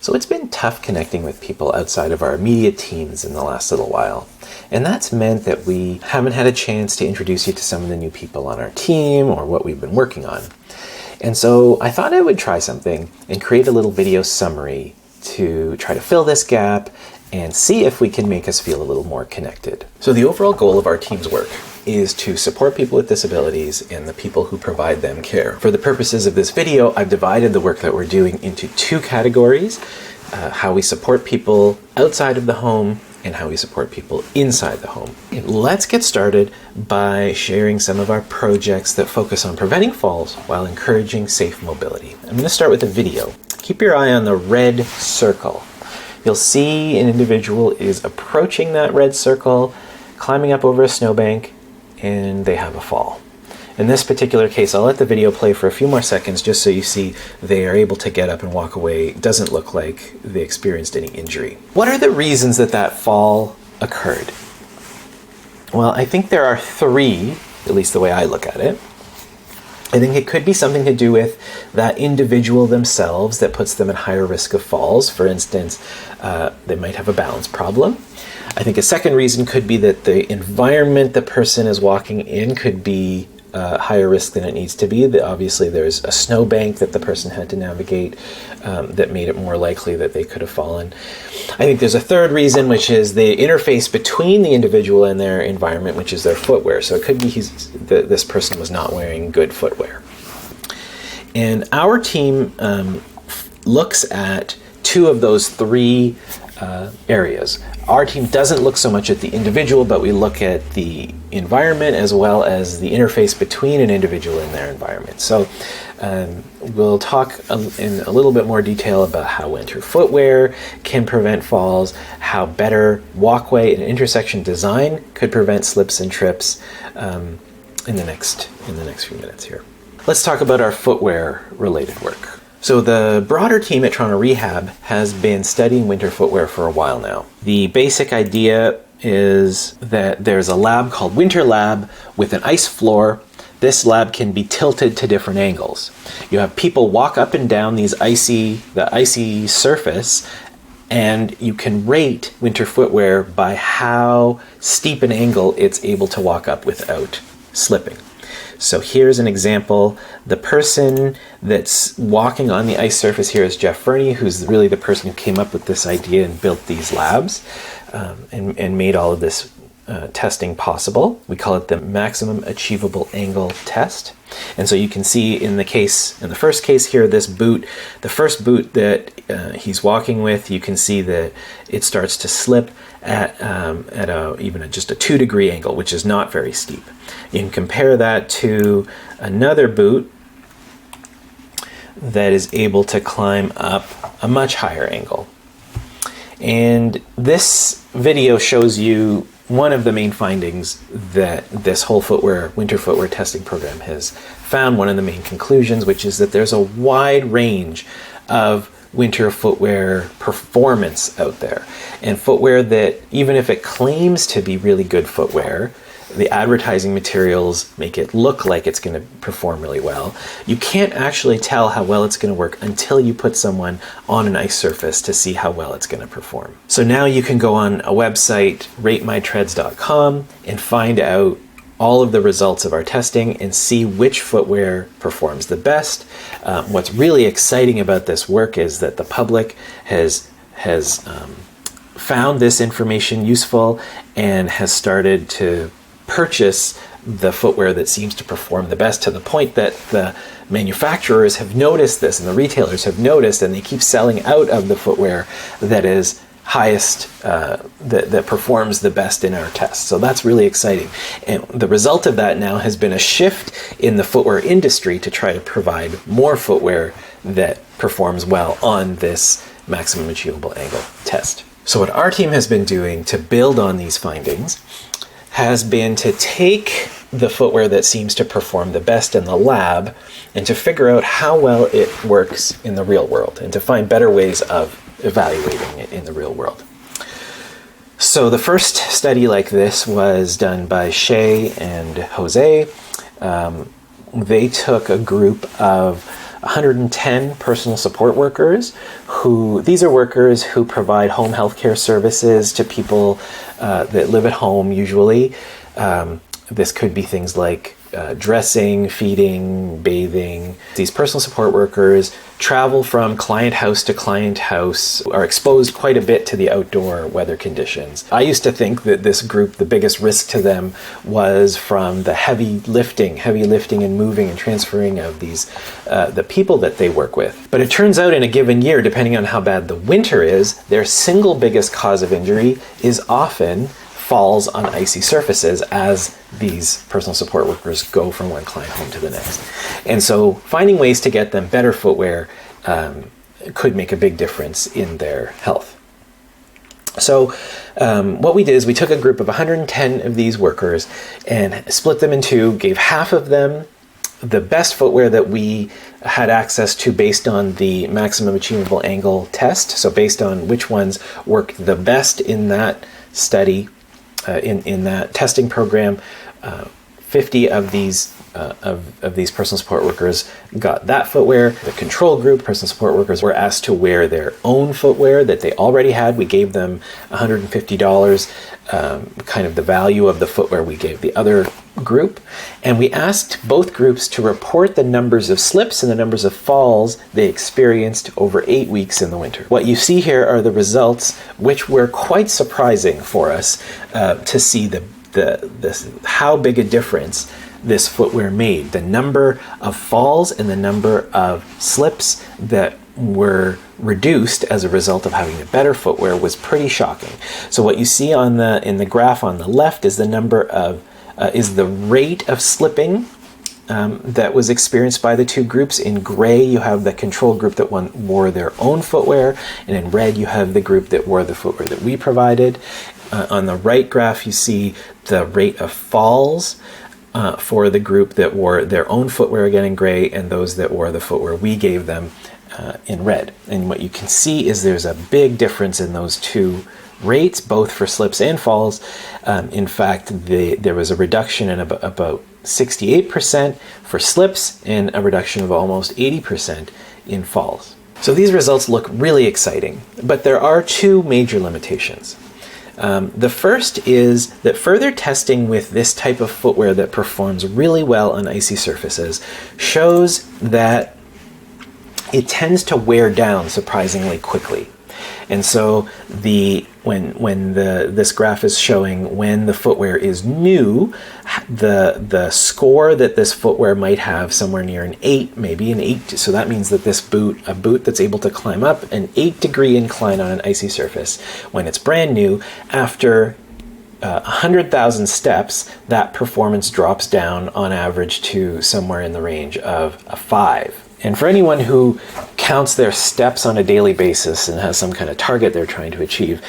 So it's been tough connecting with people outside of our immediate teams in the last little while. And that's meant that we haven't had a chance to introduce you to some of the new people on our team or what we've been working on. And so I thought I would try something and create a little video summary to try to fill this gap and see if we can make us feel a little more connected. So the overall goal of our team's work is to support people with disabilities and the people who provide them care. For the purposes of this video, I've divided the work that we're doing into two categories, how we support people outside of the home and how we support people inside the home. Let's get started by sharing some of our projects that focus on preventing falls while encouraging safe mobility. I'm going to start with a video. Keep your eye on the red circle. You'll see an individual is approaching that red circle, climbing up over a snowbank, and they have a fall. In this particular case, I'll let the video play for a few more seconds just so you see they are able to get up and walk away. It doesn't look like they experienced any injury. What are the reasons that that fall occurred? Well, I think there are three, at least the way I look at it. I think it could be something to do with that individual themselves that puts them at higher risk of falls. For instance, they might have a balance problem. I think a second reason could be that the environment the person is walking in could be higher risk than it needs to be. Obviously, there's a snowbank that the person had to navigate that made it more likely that they could have fallen. I think there's a third reason, which is the interface between the individual and their environment, which is their footwear. So it could be this person was not wearing good footwear. And our team looks at two of those three areas. Our team doesn't look so much at the individual, but we look at the environment as well as the interface between an individual and their environment. So we'll talk in a little bit more detail about how winter footwear can prevent falls, how better walkway and intersection design could prevent slips and trips in the next few minutes here. Let's talk about our footwear related work. So the broader team at Toronto Rehab has been studying winter footwear for a while now. The basic idea is that there's a lab called Winter Lab with an ice floor. This lab can be tilted to different angles. You have people walk up and down the icy surface, and you can rate winter footwear by how steep an angle it's able to walk up without slipping. So here's an example. The person that's walking on the ice surface here is Jeff Fernie, who's really the person who came up with this idea and built these labs and made all of this testing possible. We call it the maximum achievable angle test. And so you can see in the first case here, this boot, the first boot that he's walking with, you can see that it starts to slip at just a 2-degree angle, which is not very steep. You can compare that to another boot that is able to climb up a much higher angle. And this video shows you one of the main findings that this whole winter footwear testing program has found, one of the main conclusions, which is that there's a wide range of winter footwear performance out there. And footwear that, even if it claims to be really good footwear, the advertising materials make it look like it's going to perform really well. You can't actually tell how well it's going to work until you put someone on an ice surface to see how well it's going to perform. So now you can go on a website, ratemytreads.com, and find out all of the results of our testing and see which footwear performs the best. What's really exciting about this work is that the public has found this information useful and has started to purchase the footwear that seems to perform the best, to the point that the manufacturers have noticed this and the retailers have noticed, and they keep selling out of the footwear that is highest, that performs the best in our tests. So that's really exciting. And the result of that now has been a shift in the footwear industry to try to provide more footwear that performs well on this maximum achievable angle test. So what our team has been doing to build on these findings has been to take the footwear that seems to perform the best in the lab and to figure out how well it works in the real world and to find better ways of evaluating it in the real world. So the first study like this was done by Shay and Jose. They took a group of 110 personal support workers these are workers who provide home healthcare services to people that live at home usually. This could be things like dressing, feeding, bathing. These personal support workers travel from client house to client house, are exposed quite a bit to the outdoor weather conditions. I used to think that this group, the biggest risk to them was from the heavy lifting and moving and transferring of these, the people that they work with. But it turns out in a given year, depending on how bad the winter is, their single biggest cause of injury is often falls on icy surfaces as these personal support workers go from one client home to the next. And so finding ways to get them better footwear could make a big difference in their health. So what we did is we took a group of 110 of these workers and split them in two, gave half of them the best footwear that we had access to based on the maximum achievable angle test. So based on which ones worked the best in that study, in that testing program, 50 of these personal support workers got that footwear. The control group, personal support workers, were asked to wear their own footwear that they already had. We gave them $150, kind of the value of the footwear we gave the other group. And we asked both groups to report the numbers of slips and the numbers of falls they experienced over 8 weeks in the winter. What you see here are the results, which were quite surprising for us to see how big a difference this footwear made. The number of falls and the number of slips that were reduced as a result of having the better footwear was pretty shocking. So what you see in the graph on the left is is the rate of slipping that was experienced by the two groups. In gray, you have the control group that wore their own footwear, and in red, you have the group that wore the footwear that we provided. On the right graph, you see the rate of falls for the group that wore their own footwear, again in gray, and those that wore the footwear we gave them in red. And what you can see is there's a big difference in those two rates, both for slips and falls. In fact, there was a reduction in about 68% for slips and a reduction of almost 80% in falls. So these results look really exciting, but there are two major limitations. The first is that further testing with this type of footwear that performs really well on icy surfaces shows that it tends to wear down surprisingly quickly. And so this graph is showing when the footwear is new, the score that this footwear might have somewhere near an 8, maybe an 8. So that means that a boot that's able to climb up an 8-degree incline on an icy surface, when it's brand new, after 100,000 steps, that performance drops down on average to somewhere in the range of a 5. And for anyone who counts their steps on a daily basis and has some kind of target they're trying to achieve,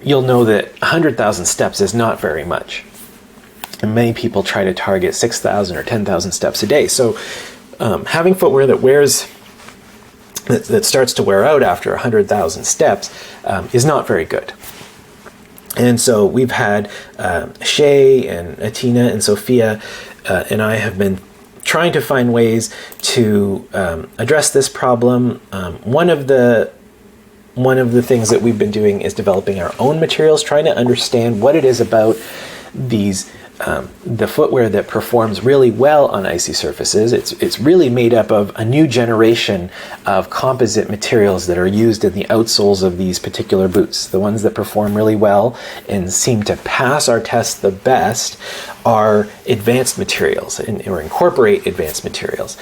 you'll know that 100,000 steps is not very much. And many people try to target 6,000 or 10,000 steps a day. So having footwear that starts to wear out after 100,000 steps is not very good. And so we've had Shay and Atina and Sophia and I have been trying to find ways to address this problem. One of the things that we've been doing is developing our own materials, trying to understand what it is about the footwear that performs really well on icy surfaces. It's really made up of a new generation of composite materials that are used in the outsoles of these particular boots. The ones that perform really well and seem to pass our tests the best are advanced materials or incorporate advanced materials.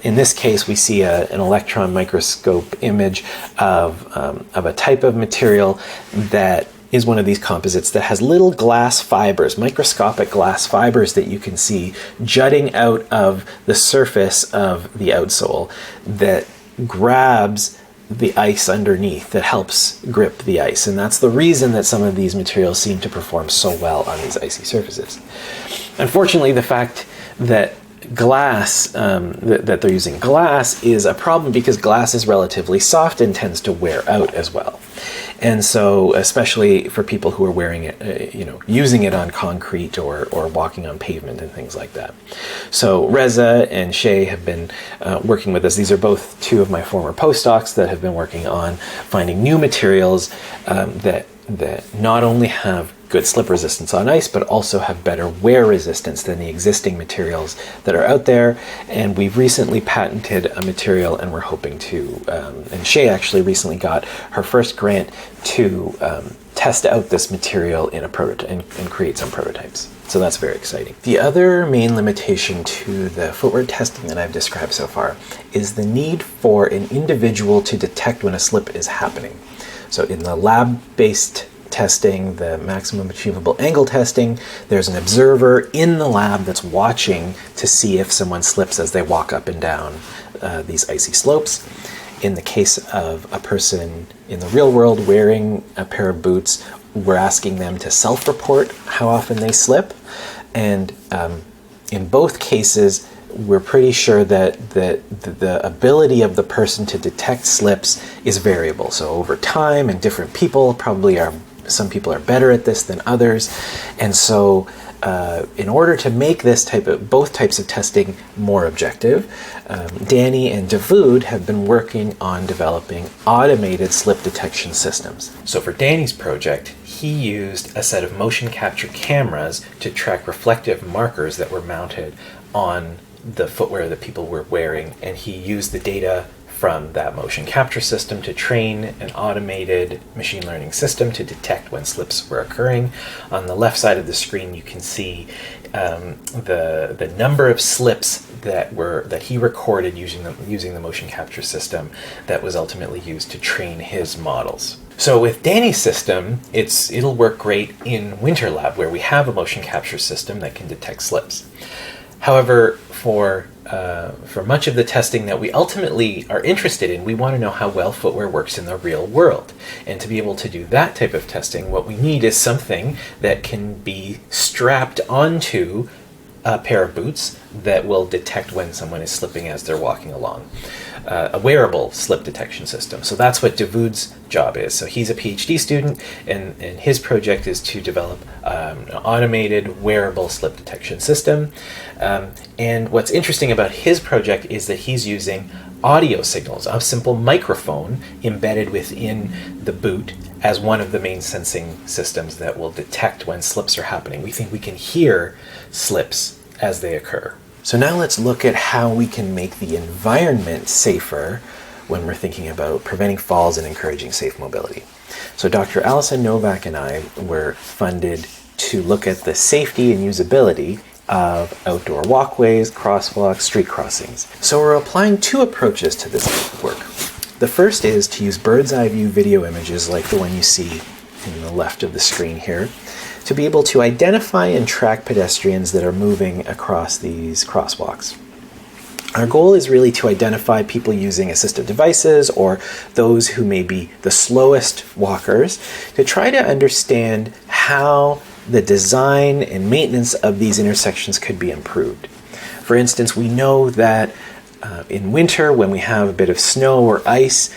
In this case, we see an electron microscope image of a type of material that is one of these composites that has little glass fibers, microscopic glass fibers that you can see jutting out of the surface of the outsole that grabs the ice underneath, that helps grip the ice. And that's the reason that some of these materials seem to perform so well on these icy surfaces. Unfortunately, the fact that glass, that they're using glass, is a problem because glass is relatively soft and tends to wear out as well. And so, especially for people who are wearing it, using it on concrete or walking on pavement and things like that. So Reza and Shay have been working with us. These are both two of my former postdocs that have been working on finding new materials that not only have good slip resistance on ice, but also have better wear resistance than the existing materials that are out there. And we've recently patented a material, and we're hoping to, and Shay actually recently got her first grant to test out this material in a prototype and create some prototypes. So that's very exciting. The other main limitation to the footwear testing that I've described so far is the need for an individual to detect when a slip is happening. So in the lab-based testing, the maximum achievable angle testing, there's an observer in the lab that's watching to see if someone slips as they walk up and down these icy slopes. In the case of a person in the real world wearing a pair of boots, we're asking them to self-report how often they slip. And in both cases, we're pretty sure that the ability of the person to detect slips is variable. So over time, and different people probably are, some people are better at this than others. And so in order to make this both types of testing more objective, Danny and Davood have been working on developing automated slip detection systems. So for Danny's project, he used a set of motion capture cameras to track reflective markers that were mounted on the footwear that people were wearing, and he used the data from that motion capture system to train an automated machine learning system to detect when slips were occurring. On the left side of the screen, you can see the number of slips that he recorded using the motion capture system that was ultimately used to train his models. So with Danny's system, it'll work great in Winter Lab, where we have a motion capture system that can detect slips. However, for much of the testing that we ultimately are interested in, we want to know how well footwear works in the real world. And to be able to do that type of testing, what we need is something that can be strapped onto a pair of boots that will detect when someone is slipping as they're walking along. A wearable slip detection system. So that's what Davood's job is. So he's a PhD student, and his project is to develop an automated wearable slip detection system. And what's interesting about his project is that he's using audio signals, a simple microphone embedded within the boot as one of the main sensing systems that will detect when slips are happening. We think we can hear slips as they occur. So now let's look at how we can make the environment safer when we're thinking about preventing falls and encouraging safe mobility. So Dr. Allison Novak and I were funded to look at the safety and usability of outdoor walkways, crosswalks, street crossings. So we're applying two approaches to this work. The first is to use bird's eye view video images like the one you see in the left of the screen here, to be able to identify and track pedestrians that are moving across these crosswalks. Our goal is really to identify people using assistive devices or those who may be the slowest walkers, to try to understand how the design and maintenance of these intersections could be improved. For instance, we know that in winter, when we have a bit of snow or ice,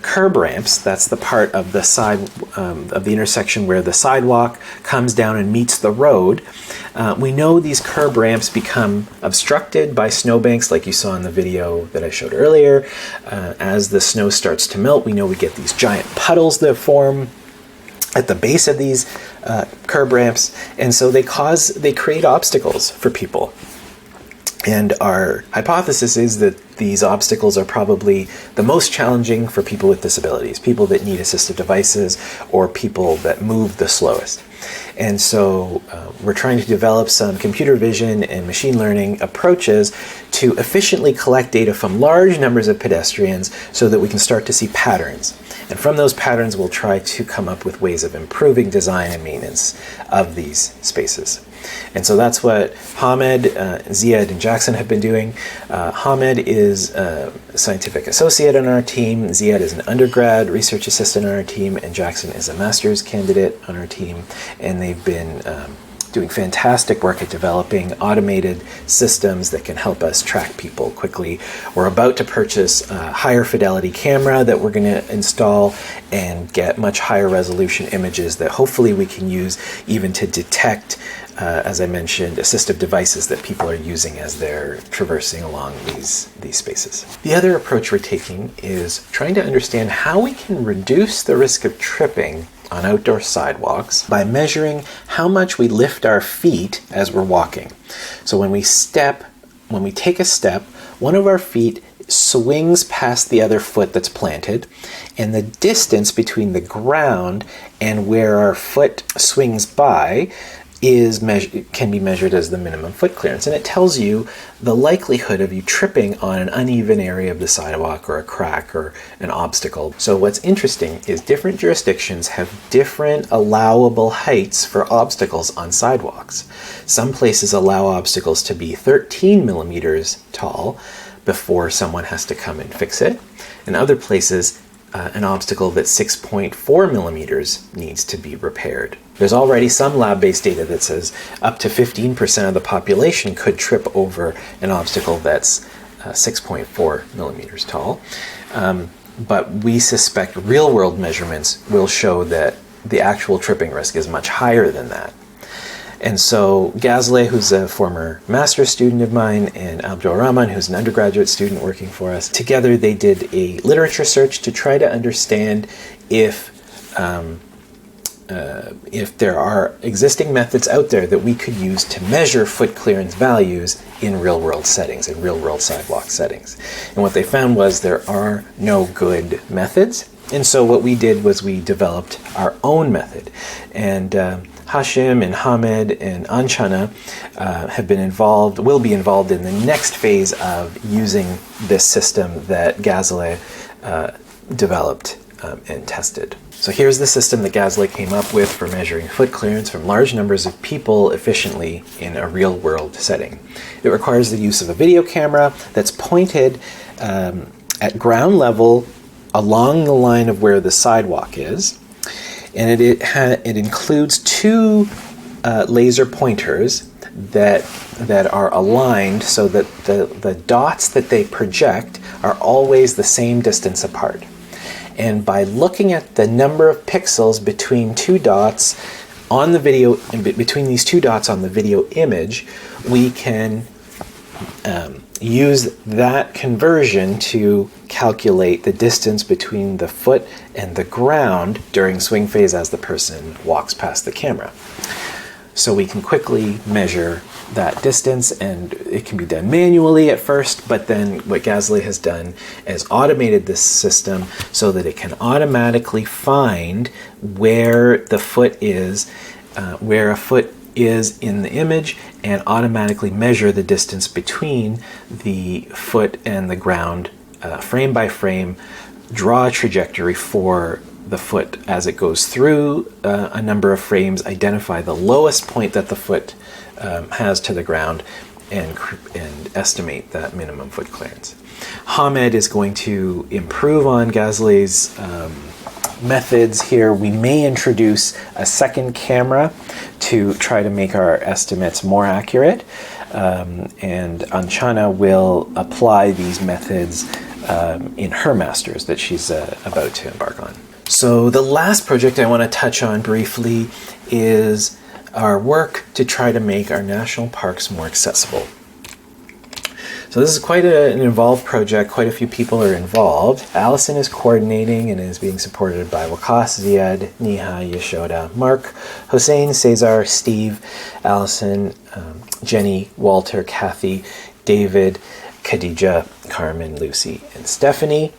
curb ramps, that's the part of the side of the intersection where the sidewalk comes down and meets the road. We know these curb ramps become obstructed by snowbanks like you saw in the video that I showed earlier. As the snow starts to melt, we know we get these giant puddles that form at the base of these curb ramps, and so they create obstacles for people. And our hypothesis is that these obstacles are probably the most challenging for people with disabilities, people that need assistive devices, or people that move the slowest. And so we're trying to develop some computer vision and machine learning approaches to efficiently collect data from large numbers of pedestrians so that we can start to see patterns. And from those patterns, we'll try to come up with ways of improving design and maintenance of these spaces. And so that's what Hamed, Ziad, and Jackson have been doing. Hamed is a scientific associate on our team, Ziad is an undergrad research assistant on our team, and Jackson is a master's candidate on our team. And they've been doing fantastic work at developing automated systems that can help us track people quickly. We're about to purchase a higher fidelity camera that we're going to install and get much higher resolution images that hopefully we can use even to detect, as I mentioned, assistive devices that people are using as they're traversing along these spaces. The other approach we're taking is trying to understand how we can reduce the risk of tripping on outdoor sidewalks by measuring how much we lift our feet as we're walking. So when we take a step, one of our feet swings past the other foot that's planted, and the distance between the ground and where our foot swings by can be measured as the minimum foot clearance, and it tells you the likelihood of you tripping on an uneven area of the sidewalk or a crack or an obstacle. So what's interesting is different jurisdictions have different allowable heights for obstacles on sidewalks. Some places allow obstacles to be 13 millimeters tall before someone has to come and fix it. In other places, an obstacle that's 6.4 millimeters needs to be repaired. There's already some lab-based data that says up to 15% of the population could trip over an obstacle that's 6.4 millimeters tall. But we suspect real-world measurements will show that the actual tripping risk is much higher than that. And so Ghazaleh, who's a former master's student of mine, and Abdul Rahman, who's an undergraduate student working for us, together they did a literature search to try to understand if there are existing methods out there that we could use to measure foot clearance values in real-world settings, in real-world sidewalk settings. And what they found was there are no good methods. And so what we did was we developed our own method. And Hashim and Hamed and Anchana will be involved in the next phase of using this system that Ghazaleh developed and tested. So here's the system that Ghazaleh came up with for measuring foot clearance from large numbers of people efficiently in a real-world setting. It requires the use of a video camera that's pointed at ground level along the line of where the sidewalk is, and it includes two laser pointers that are aligned so that the dots that they project are always the same distance apart. And by looking at the number of pixels between two dots on the video, between these two dots on the video image, we can use that conversion to calculate the distance between the foot and the ground during swing phase as the person walks past the camera. So we can quickly measure that distance, and it can be done manually at first, but then what Ghazaleh has done is automated this system so that it can automatically find where the foot is, where a foot is in the image, and automatically measure the distance between the foot and the ground frame by frame, draw a trajectory for the foot as it goes through a number of frames, identify the lowest point that the foot has to the ground, and estimate that minimum foot clearance. Hamed is going to improve on Ghazaleh's methods here. We may introduce a second camera to try to make our estimates more accurate, and Anchana will apply these methods in her master's that she's about to embark on. So the last project I want to touch on briefly is our work to try to make our national parks more accessible. So this is quite an involved project. Quite a few people are involved. Allison is coordinating and is being supported by Wakas, Ziad, Neha, Yashoda, Mark, Hossein, Cesar, Steve, Allison, Jenny, Walter, Kathy, David, Khadija, Carmen, Lucy, and Stephanie.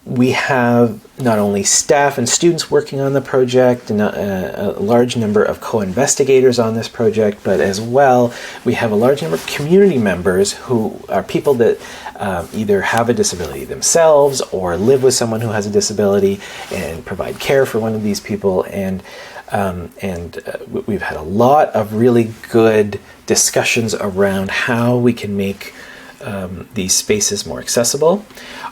We have not only staff and students working on the project and a large number of co-investigators on this project, but as well, we have a large number of community members who are people that either have a disability themselves or live with someone who has a disability and provide care for one of these people. And we've had a lot of really good discussions around how we can make these spaces more accessible.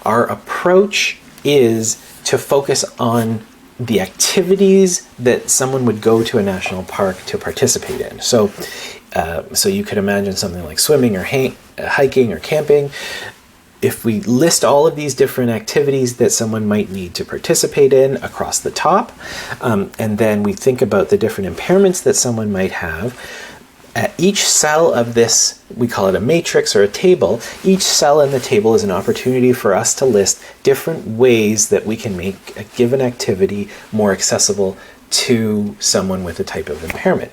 Our approach is to focus on the activities that someone would go to a national park to participate in. So you could imagine something like swimming or hiking or camping. If we list all of these different activities that someone might need to participate in across the top, and then we think about the different impairments that someone might have, at each cell of this, we call it a matrix or a table, each cell in the table is an opportunity for us to list different ways that we can make a given activity more accessible to someone with a type of impairment.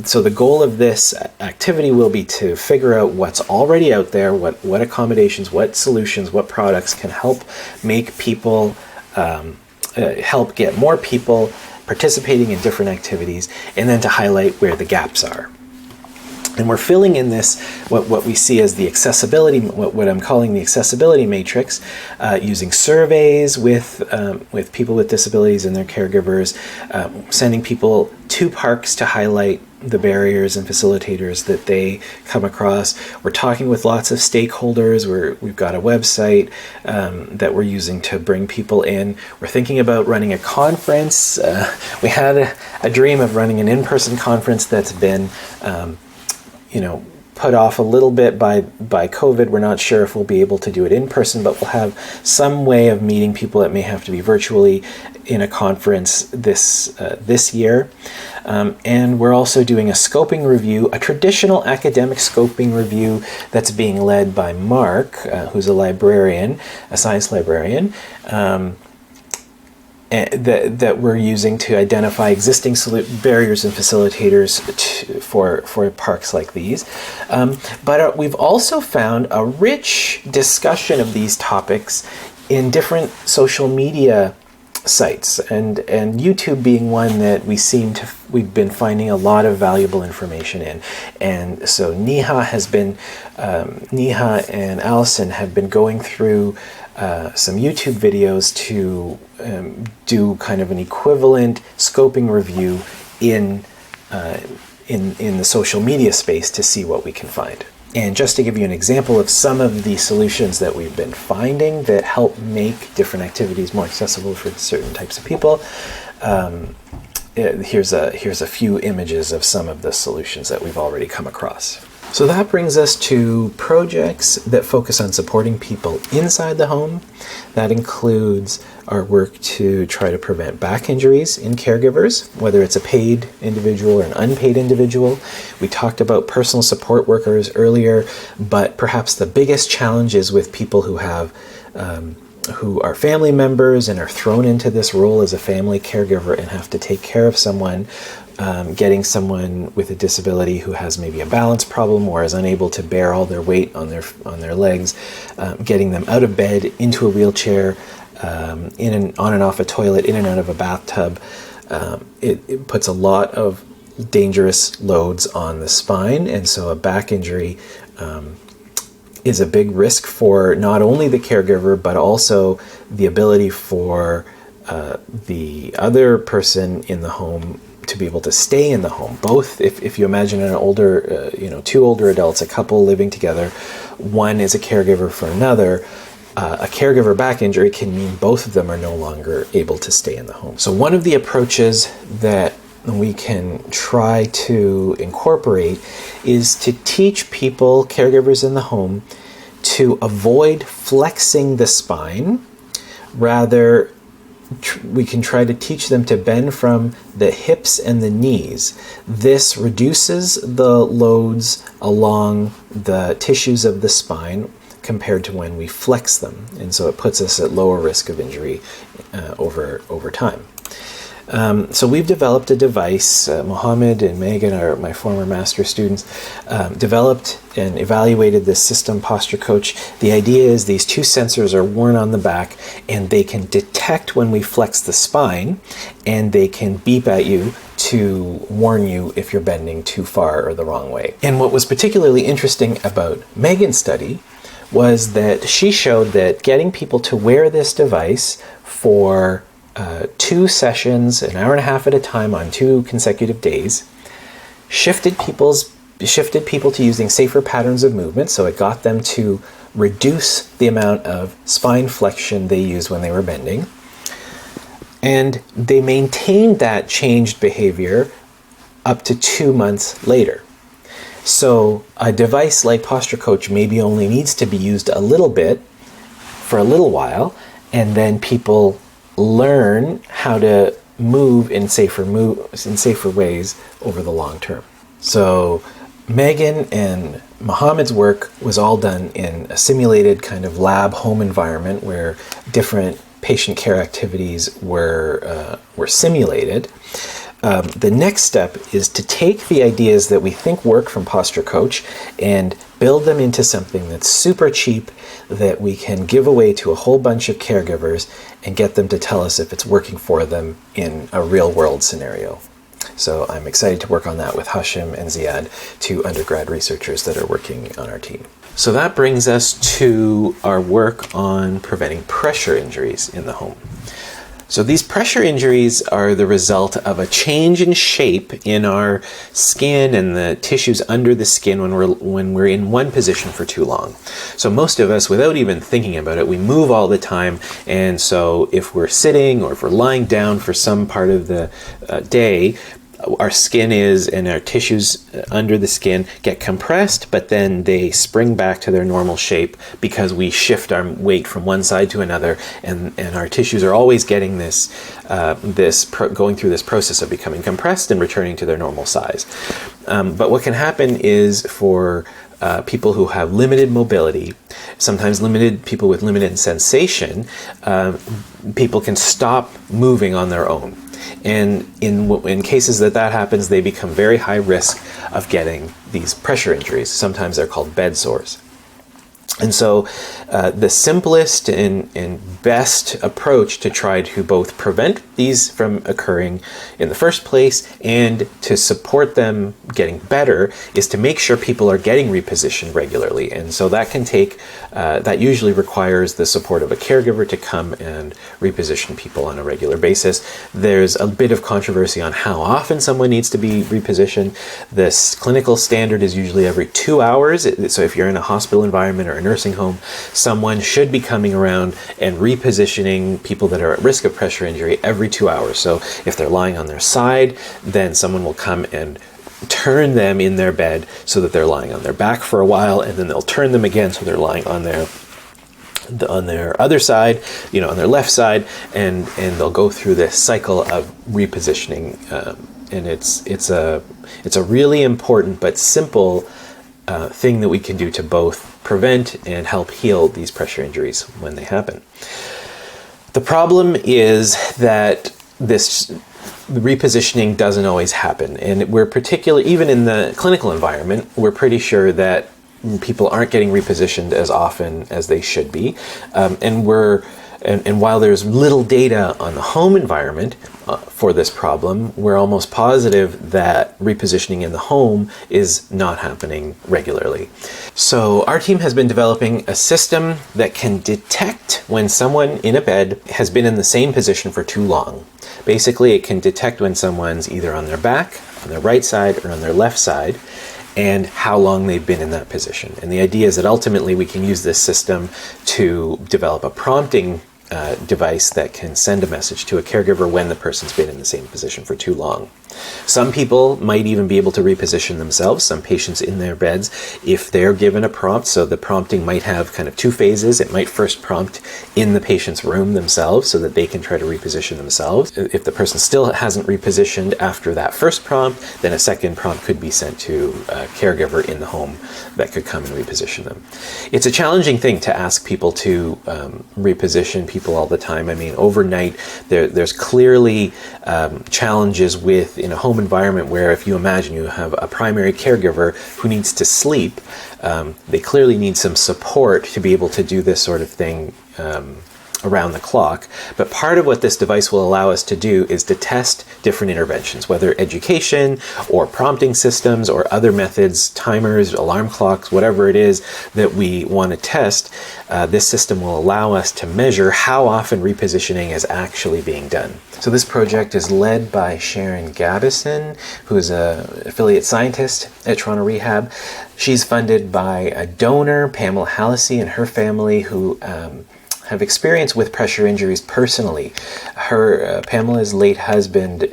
So the goal of this activity will be to figure out what's already out there, what accommodations, what solutions, what products can help make people, help get more people participating in different activities, and then to highlight where the gaps are. And we're filling in this, what we see as the accessibility, what I'm calling the accessibility matrix, using surveys with people with disabilities and their caregivers, sending people to parks to highlight the barriers and facilitators that they come across. We're talking with lots of stakeholders. We've got a website that we're using to bring people in. We're thinking about running a conference. We had a dream of running an in-person conference that's been put off a little bit by COVID. We're not sure if we'll be able to do it in person, but we'll have some way of meeting people that may have to be virtually in a conference this year. And we're also doing a scoping review, a traditional academic scoping review that's being led by Mark, who's a librarian, a science librarian, that we're using to identify existing barriers and facilitators for parks like these. But we've also found a rich discussion of these topics in different social media sites, and YouTube being one that we've been finding a lot of valuable information in. And so Neha and Allison have been going through some YouTube videos to do kind of an equivalent scoping review in the social media space to see what we can find. And just to give you an example of some of the solutions that we've been finding that help make different activities more accessible for certain types of people, here's a few images of some of the solutions that we've already come across. So that brings us to projects that focus on supporting people inside the home. That includes our work to try to prevent back injuries in caregivers, whether it's a paid individual or an unpaid individual. We talked about personal support workers earlier, but perhaps the biggest challenge is with people who are family members and are thrown into this role as a family caregiver and have to take care of someone. Getting someone with a disability who has maybe a balance problem or is unable to bear all their weight on their legs, getting them out of bed, into a wheelchair, on and off a toilet, in and out of a bathtub. It puts a lot of dangerous loads on the spine, and so a back injury is a big risk for not only the caregiver but also the ability for the other person in the home to be able to stay in the home. Both, if you imagine an older, two older adults, a couple living together, one is a caregiver for another, a caregiver back injury can mean both of them are no longer able to stay in the home. So one of the approaches that we can try to incorporate is to teach people, caregivers in the home, to avoid flexing the spine. Rather, we can try to teach them to bend from the hips and the knees. This reduces the loads along the tissues of the spine compared to when we flex them. And so it puts us at lower risk of injury over time. So we've developed a device. Mohammed and Megan are my former master students, developed and evaluated this system, PostureCoach. The idea is these two sensors are worn on the back and they can detect when we flex the spine, and they can beep at you to warn you if you're bending too far or the wrong way. And what was particularly interesting about Megan's study was that she showed that getting people to wear this device for 2 sessions, an hour and a half at a time on 2 consecutive days, shifted people to using safer patterns of movement. So it got them to reduce the amount of spine flexion they used when they were bending. And they maintained that changed behavior up to 2 months later. So a device like PostureCoach maybe only needs to be used a little bit for a little while, and then people learn how to move in safer ways over the long term. So Megan and Mohammed's work was all done in a simulated kind of lab home environment where different patient care activities were simulated. The next step is to take the ideas that we think work from PostureCoach and build them into something that's super cheap that we can give away to a whole bunch of caregivers and get them to tell us if it's working for them in a real world scenario. So I'm excited to work on that with Hashim and Ziad, two undergrad researchers that are working on our team. So that brings us to our work on preventing pressure injuries in the home. So these pressure injuries are the result of a change in shape in our skin and the tissues under the skin when we're in one position for too long. So most of us, without even thinking about it, we move all the time. And so if we're sitting or if we're lying down for some part of the day, our skin and our tissues under the skin get compressed, but then they spring back to their normal shape because we shift our weight from one side to another, and our tissues are always getting going through this process of becoming compressed and returning to their normal size. But what can happen is for people who have limited mobility, sometimes people with limited sensation, people can stop moving on their own. And in cases that happens, they become very high risk of getting these pressure injuries. Sometimes they're called bed sores. And so the simplest and best approach to try to both prevent these from occurring in the first place and to support them getting better is to make sure people are getting repositioned regularly. And so that can take, that usually requires the support of a caregiver to come and reposition people on a regular basis. There's a bit of controversy on how often someone needs to be repositioned. This clinical standard is usually every 2 hours. So if you're in a hospital environment or a nursing home, someone should be coming around and repositioning people that are at risk of pressure injury every 2 hours. So if they're lying on their side, then someone will come and turn them in their bed so that they're lying on their back for a while, and then they'll turn them again so they're lying on their other side, on their left side, and they'll go through this cycle of repositioning. And it's a really important but simple thing that we can do to both prevent and help heal these pressure injuries when they happen. The problem is that this repositioning doesn't always happen, and we're even in the clinical environment, we're pretty sure that people aren't getting repositioned as often as they should be, and while there's little data on the home environment for this problem, we're almost positive that repositioning in the home is not happening regularly. So our team has been developing a system that can detect when someone in a bed has been in the same position for too long. Basically, it can detect when someone's either on their back, on their right side, or on their left side, and how long they've been in that position. And the idea is that ultimately we can use this system to develop a prompting device that can send a message to a caregiver when the person's been in the same position for too long. Some people might even be able to reposition themselves, some patients in their beds, if they're given a prompt. So the prompting might have kind of two phases. It might first prompt in the patient's room themselves so that they can try to reposition themselves. If the person still hasn't repositioned after that first prompt, then a second prompt could be sent to a caregiver in the home that could come and reposition them. It's a challenging thing to ask people to reposition people all the time. I mean, overnight, there's clearly challenges with in a home environment where, if you imagine you have a primary caregiver who needs to sleep, they clearly need some support to be able to do this sort of thing around the clock. But part of what this device will allow us to do is to test different interventions, whether education or prompting systems or other methods, timers, alarm clocks, whatever it is that we want to test. This system will allow us to measure how often repositioning is actually being done. So this project is led by Sharon Gabison, who is an affiliate scientist at Toronto Rehab. She's funded by a donor, Pamela Hallisey, and her family, who have experience with pressure injuries personally. Pamela's late husband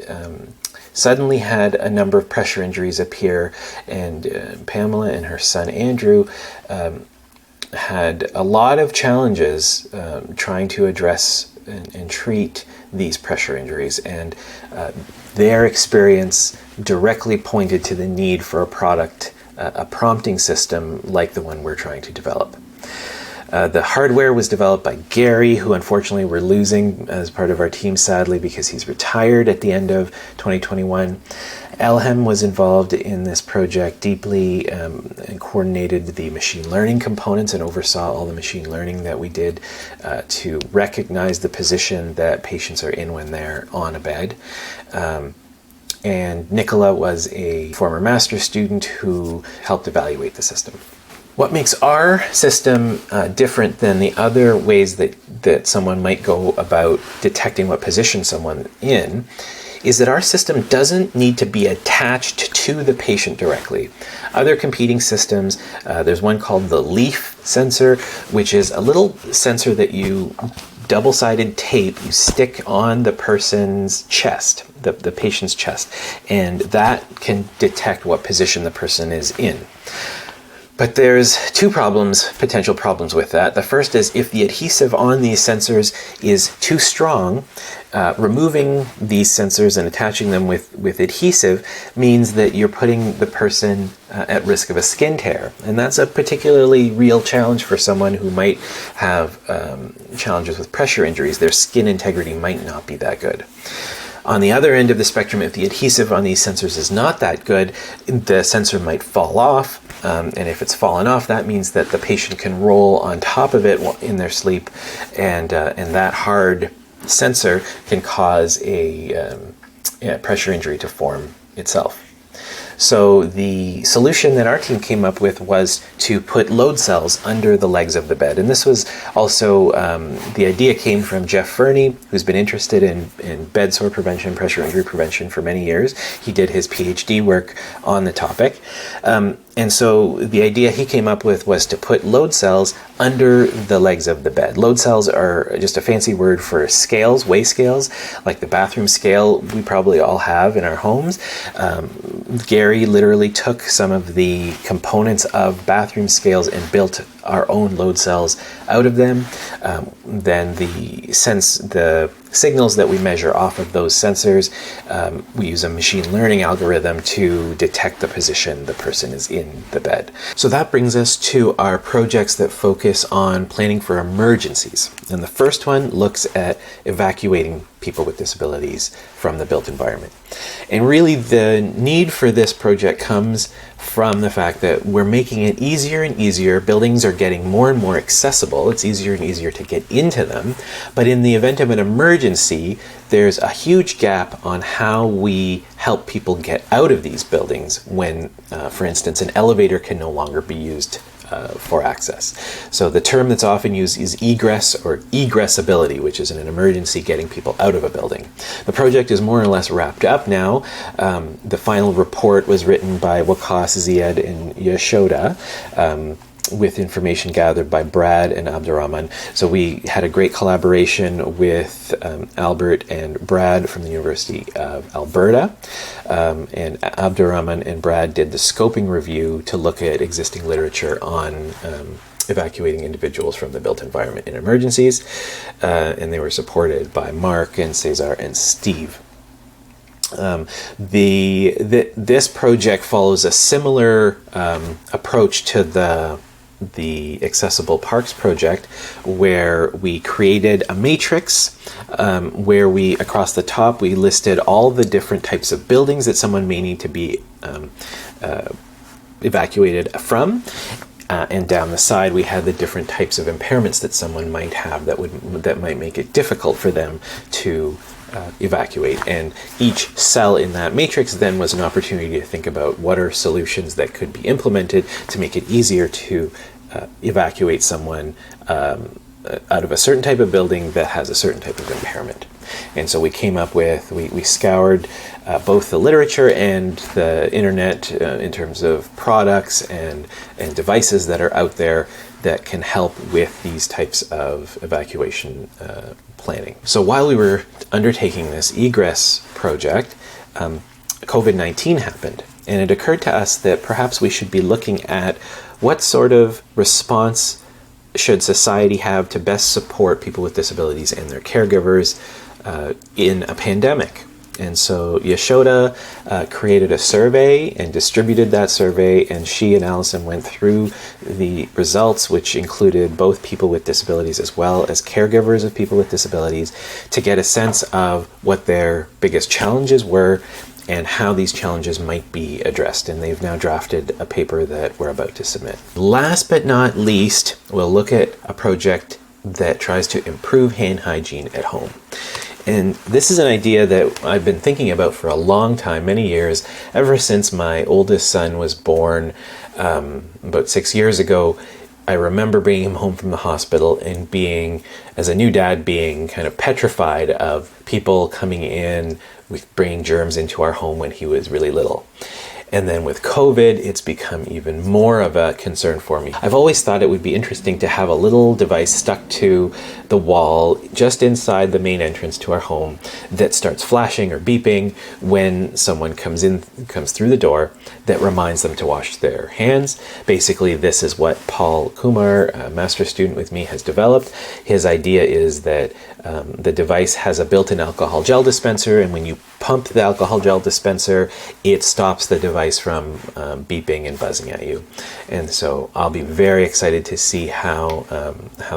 suddenly had a number of pressure injuries appear, and Pamela and her son Andrew had a lot of challenges trying to address and treat these pressure injuries, and their experience directly pointed to the need for a product, a prompting system like the one we're trying to develop. The hardware was developed by Gary, who unfortunately we're losing as part of our team, sadly, because he's retired at the end of 2021. Elhem was involved in this project deeply and coordinated the machine learning components and oversaw all the machine learning that we did to recognize the position that patients are in when they're on a bed. And Nicola was a former master's student who helped evaluate the system. What makes our system different than the other ways that someone might go about detecting what position someone in is that our system doesn't need to be attached to the patient directly. Other competing systems, there's one called the LEAF sensor, which is a little sensor that you double-sided tape you stick on the person's chest, the patient's chest, and that can detect what position the person is in. But there's two potential problems with that. The first is if the adhesive on these sensors is too strong, removing these sensors and attaching them with adhesive means that you're putting the person at risk of a skin tear. And that's a particularly real challenge for someone who might have challenges with pressure injuries. Their skin integrity might not be that good. On the other end of the spectrum, if the adhesive on these sensors is not that good, the sensor might fall off. And if it's fallen off, that means that the patient can roll on top of it in their sleep, and that hard sensor can cause a pressure injury to form itself. So the solution that our team came up with was to put load cells under the legs of the bed. And this was also, the idea came from Jeff Fernie, who's been interested in bed sore prevention, pressure injury prevention for many years. He did his PhD work on the topic. And so the idea he came up with was to put load cells under the legs of the bed. Load cells are just a fancy word for scales, weigh scales, like the bathroom scale we probably all have in our homes. Gary literally took some of the components of bathroom scales and built our own load cells out of them. Then the signals that we measure off of those sensors, we use a machine learning algorithm to detect the position the person is in the bed. So that brings us to our projects that focus on planning for emergencies. And the first one looks at evacuating people with disabilities from the built environment. And really the need for this project comes from the fact that we're making it easier and easier. Buildings are getting more and more accessible. It's easier and easier to get into them. But in the event of an emergency, there's a huge gap on how we help people get out of these buildings when, for instance, an elevator can no longer be used for access. So the term that's often used is egress or egressability, which is in an emergency getting people out of a building. The project is more or less wrapped up now. The final report was written by Wakas, Ziad, and Yashoda, with information gathered by Brad and Abdurrahman. So we had a great collaboration with Albert and Brad from the University of Alberta. And Abdurrahman and Brad did the scoping review to look at existing literature on evacuating individuals from the built environment in emergencies. And they were supported by Mark and Cesar and Steve. This project follows a similar approach to the Accessible Parks project, where we created a matrix where we, across the top, we listed all the different types of buildings that someone may need to be evacuated from. And down the side, we had the different types of impairments that someone might have that might make it difficult for them to evacuate. And each cell in that matrix then was an opportunity to think about what are solutions that could be implemented to make it easier to evacuate someone out of a certain type of building that has a certain type of impairment. And so we came up with, we scoured both the literature and the internet in terms of products and devices that are out there that can help with these types of evacuation planning. So while we were undertaking this egress project, COVID-19 happened, and it occurred to us that perhaps we should be looking at what sort of response should society have to best support people with disabilities and their caregivers in a pandemic. And so Yashoda created a survey and distributed that survey, and she and Allison went through the results, which included both people with disabilities as well as caregivers of people with disabilities, to get a sense of what their biggest challenges were and how these challenges might be addressed. And they've now drafted a paper that we're about to submit. Last but not least, we'll look at a project that tries to improve hand hygiene at home. And this is an idea that I've been thinking about for a long time, many years, ever since my oldest son was born about 6 years ago. I remember bringing him home from the hospital and being, as a new dad, being kind of petrified of people coming in with bringing germs into our home when he was really little. And then with COVID, it's become even more of a concern for me. I've always thought it would be interesting to have a little device stuck to the wall just inside the main entrance to our home that starts flashing or beeping when someone comes through the door, that reminds them to wash their hands. Basically, this is what Paul Kumar, a master student with me, has developed. His idea is that the device has a built-in alcohol gel dispenser, and when you pump the alcohol gel dispenser, it stops the device from beeping and buzzing at you. And so I'll be very excited to see how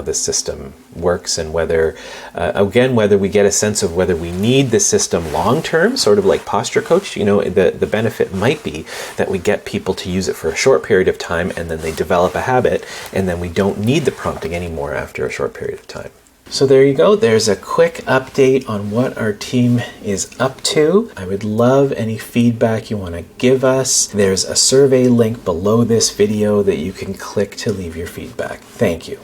this system works, and whether we get a sense of whether we need the system long-term, sort of like PostureCoach. You know, the benefit might be that we get people to use it for a short period of time, and then they develop a habit, and then we don't need the prompting anymore after a short period of time. So there you go. There's a quick update on what our team is up to. I would love any feedback you want to give us. There's a survey link below this video that you can click to leave your feedback. Thank you.